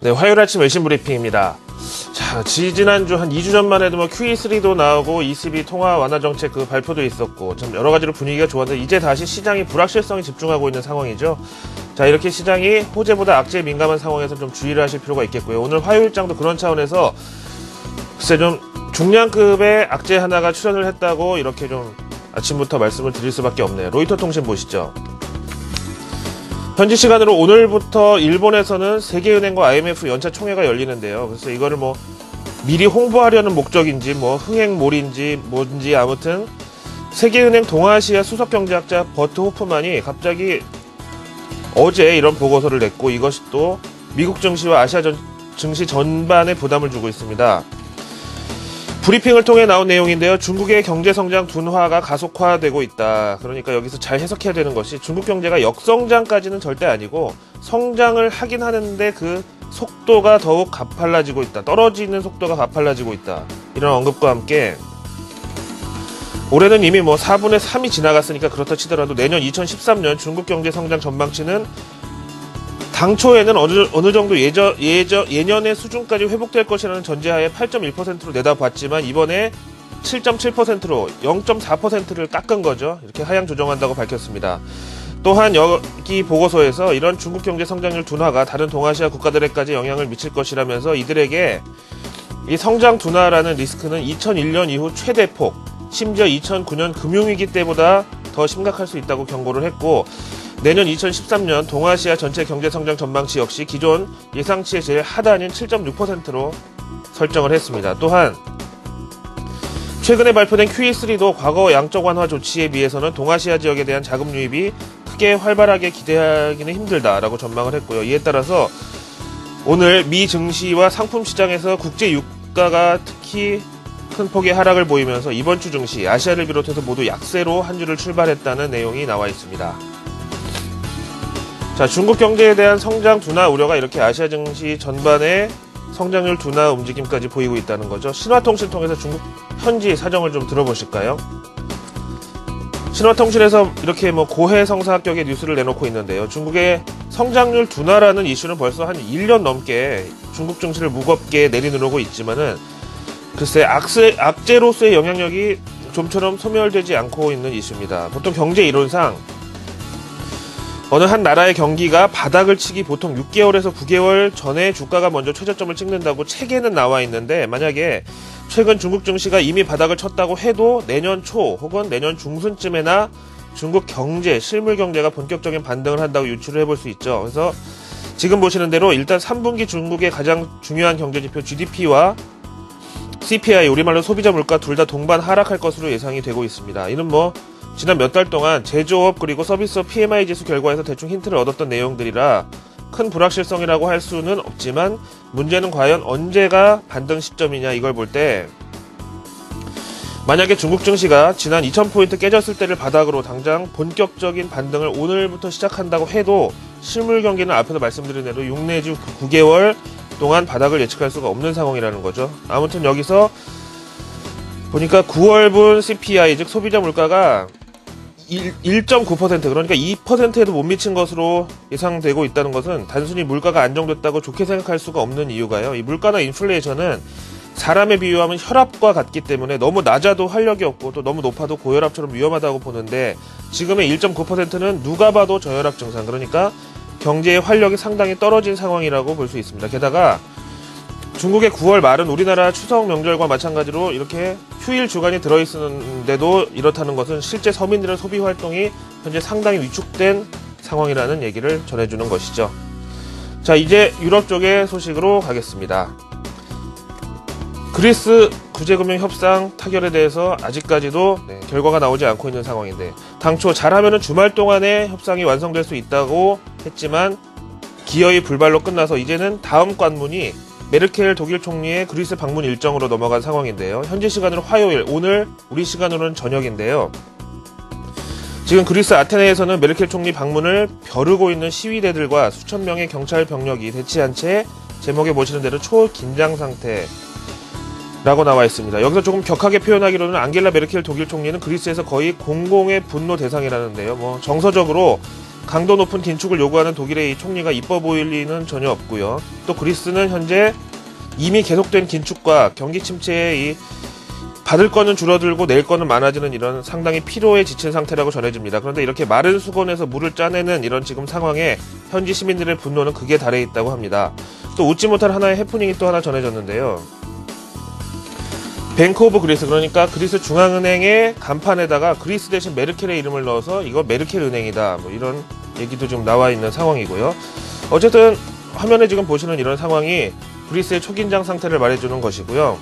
네, 화요일 아침 외신 브리핑입니다. 자, 지난주 한 2주 전만 해도 뭐 QE3도 나오고 ECB 통화 완화 정책 그 발표도 있었고 참 여러 가지로 분위기가 좋았는데 이제 다시 시장이 불확실성에 집중하고 있는 상황이죠. 자, 이렇게 시장이 호재보다 악재에 민감한 상황에서 좀 주의를 하실 필요가 있겠고요. 오늘 화요일장도 그런 차원에서 글쎄 좀 중량급의 악재 하나가 출현을 했다고 이렇게 좀 아침부터 말씀을 드릴 수밖에 없네요. 로이터 통신 보시죠. 현지 시간으로 오늘부터 일본에서는 세계은행과 IMF 연차 총회가 열리는데요. 그래서 이거를 뭐 미리 홍보하려는 목적인지 뭐 흥행몰인지 뭔지 아무튼 세계은행 동아시아 수석경제학자 버트 호프만이 갑자기 어제 이런 보고서를 냈고 이것이 또 미국 증시와 아시아 증시 전반에 부담을 주고 있습니다. 브리핑을 통해 나온 내용인데요. 중국의 경제성장 둔화가 가속화되고 있다. 그러니까 여기서 잘 해석해야 되는 것이 중국 경제가 역성장까지는 절대 아니고 성장을 하긴 하는데 그 속도가 더욱 가팔라지고 있다. 떨어지는 속도가 가팔라지고 있다. 이런 언급과 함께 올해는 이미 뭐 4분의 3이 지나갔으니까 그렇다 치더라도 내년 2013년 중국 경제 성장 전망치는 당초에는 어느 정도 예년의 수준까지 회복될 것이라는 전제하에 8.1%로 내다봤지만 이번에 7.7%로 0.4%를 깎은 거죠. 이렇게 하향 조정한다고 밝혔습니다. 또한 여기 보고서에서 이런 중국 경제 성장률 둔화가 다른 동아시아 국가들에까지 영향을 미칠 것이라면서 이들에게 이 성장 둔화라는 리스크는 2001년 이후 최대폭, 심지어 2009년 금융위기 때보다 더 심각할 수 있다고 경고를 했고 내년 2013년 동아시아 전체 경제성장 전망치 역시 기존 예상치의 제일 하단인 7.6%로 설정을 했습니다. 또한 최근에 발표된 QE3도 과거 양적 완화 조치에 비해서는 동아시아 지역에 대한 자금 유입이 크게 활발하게 기대하기는 힘들다라고 전망을 했고요. 이에 따라서 오늘 미 증시와 상품 시장에서 국제 유가가 특히 큰 폭의 하락을 보이면서 이번 주 증시 아시아를 비롯해서 모두 약세로 한 주를 출발했다는 내용이 나와 있습니다. 자, 중국 경제에 대한 성장 둔화 우려가 이렇게 아시아 증시 전반의 성장률 둔화 움직임까지 보이고 있다는 거죠. 신화통신 통해서 중국 현지 사정을 좀 들어보실까요? 신화통신에서 이렇게 뭐 고해성사격의 뉴스를 내놓고 있는데요. 중국의 성장률 둔화라는 이슈는 벌써 한 1년 넘게 중국 증시를 무겁게 내리누르고 있지만은 글쎄 악재로서의 영향력이 좀처럼 소멸되지 않고 있는 이슈입니다. 보통 경제 이론상 어느 한 나라의 경기가 바닥을 치기 보통 6개월에서 9개월 전에 주가가 먼저 최저점을 찍는다고 책에는 나와 있는데 만약에 최근 중국 증시가 이미 바닥을 쳤다고 해도 내년 초 혹은 내년 중순쯤에나 중국 경제, 실물 경제가 본격적인 반등을 한다고 유추를 해볼 수 있죠. 그래서 지금 보시는 대로 일단 3분기 중국의 가장 중요한 경제지표 GDP와 CPI, 우리말로 소비자 물가 둘 다 동반 하락할 것으로 예상이 되고 있습니다. 이는 뭐 지난 몇 달 동안 제조업 그리고 서비스업 PMI 지수 결과에서 대충 힌트를 얻었던 내용들이라 큰 불확실성이라고 할 수는 없지만 문제는 과연 언제가 반등 시점이냐 이걸 볼 때 만약에 중국 증시가 지난 2000포인트 깨졌을 때를 바닥으로 당장 본격적인 반등을 오늘부터 시작한다고 해도 실물 경기는 앞에서 말씀드린 대로 6 내지 9개월 동안 바닥을 예측할 수가 없는 상황이라는 거죠. 아무튼 여기서 보니까 9월분 CPI 즉 소비자 물가가 1.9% 그러니까 2%에도 못 미친 것으로 예상되고 있다는 것은 단순히 물가가 안정됐다고 좋게 생각할 수가 없는 이유가요. 이 물가나 인플레이션은 사람에 비유하면 혈압과 같기 때문에 너무 낮아도 활력이 없고 또 너무 높아도 고혈압처럼 위험하다고 보는데 지금의 1.9%는 누가 봐도 저혈압 증상 그러니까 경제의 활력이 상당히 떨어진 상황이라고 볼 수 있습니다. 게다가 중국의 9월 말은 우리나라 추석 명절과 마찬가지로 이렇게 휴일 주간이 들어있는데도 이렇다는 것은 실제 서민들의 소비 활동이 현재 상당히 위축된 상황이라는 얘기를 전해주는 것이죠. 자, 이제 유럽 쪽의 소식으로 가겠습니다. 그리스 구제금융 협상 타결에 대해서 아직까지도 결과가 나오지 않고 있는 상황인데 당초 잘하면 주말 동안에 협상이 완성될 수 있다고 했지만 기어이 불발로 끝나서 이제는 다음 관문이 메르켈 독일 총리의 그리스 방문 일정으로 넘어간 상황인데요. 현지 시간으로 화요일, 오늘 우리 시간으로는 저녁인데요. 지금 그리스 아테네에서는 메르켈 총리 방문을 벼르고 있는 시위대들과 수천 명의 경찰 병력이 대치한 채 제목에 보시는 대로 초긴장 상태라고 나와 있습니다. 여기서 조금 격하게 표현하기로는 앙겔라 메르켈 독일 총리는 그리스에서 거의 공공의 분노 대상이라는데요. 뭐 정서적으로 강도 높은 긴축을 요구하는 독일의 이 총리가 이뻐 보일 리는 전혀 없고요. 또 그리스는 현재 이미 계속된 긴축과 경기 침체에 이 받을 거는 줄어들고 낼 거는 많아지는 이런 상당히 피로에 지친 상태라고 전해집니다. 그런데 이렇게 마른 수건에서 물을 짜내는 이런 지금 상황에 현지 시민들의 분노는 극에 달해 있다고 합니다. 또 웃지 못할 하나의 해프닝이 또 하나 전해졌는데요. 뱅크 오브 그리스, 그러니까 그리스 중앙은행의 간판에다가 그리스 대신 메르켈의 이름을 넣어서 이거 메르켈 은행이다, 뭐 이런 얘기도 좀 나와 있는 상황이고요. 어쨌든 화면에 지금 보시는 이런 상황이 그리스의 초긴장 상태를 말해주는 것이고요.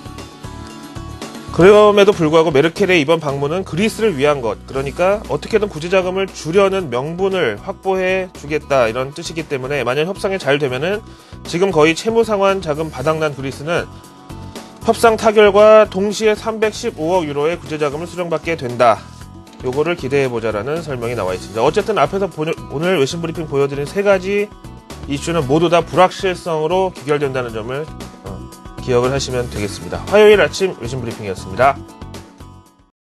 그럼에도 불구하고 메르켈의 이번 방문은 그리스를 위한 것, 그러니까 어떻게든 구제자금을 주려는 명분을 확보해 주겠다, 이런 뜻이기 때문에 만약 협상이 잘 되면은 지금 거의 채무상환 자금 바닥난 그리스는 협상 타결과 동시에 315억 유로의 구제자금을 수령받게 된다. 요거를 기대해보자라는 설명이 나와 있습니다. 어쨌든 앞에서 오늘 외신브리핑 보여드린 세 가지 이슈는 모두 다 불확실성으로 귀결된다는 점을 기억을 하시면 되겠습니다. 화요일 아침 외신브리핑이었습니다.